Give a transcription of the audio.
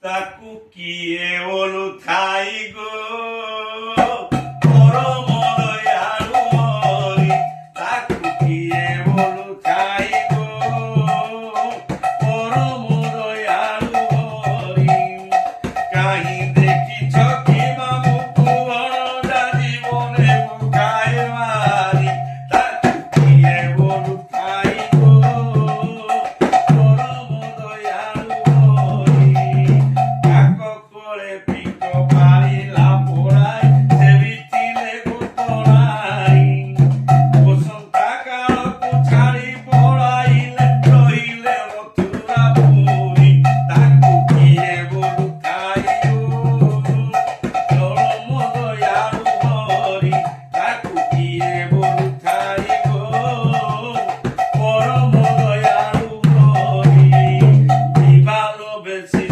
তাকু কিয়ে বলু থাই গো পরম দয়ালু হরি তাকু কিয়ে বলু থাই গো পরম দয়ালু হরি কাহি দেখিছ কি বাবু পুরন জীবনে বুকায় মারি তাকু কিয়ে বলু থাই গো পরম দয়ালু হরি করে পিক পারিলা পড়াই সে বিচিলে গোতরাই বসন্তা কালকু ছাড়ি পড়াইলে রহিলে মথুরা পুরী তাকু কিয়ে বলু থাই গো পরম দয়ালু হরি তাকু কিয়ে বলু থাই গো পরম দয়ালু হরি ভালোবেসে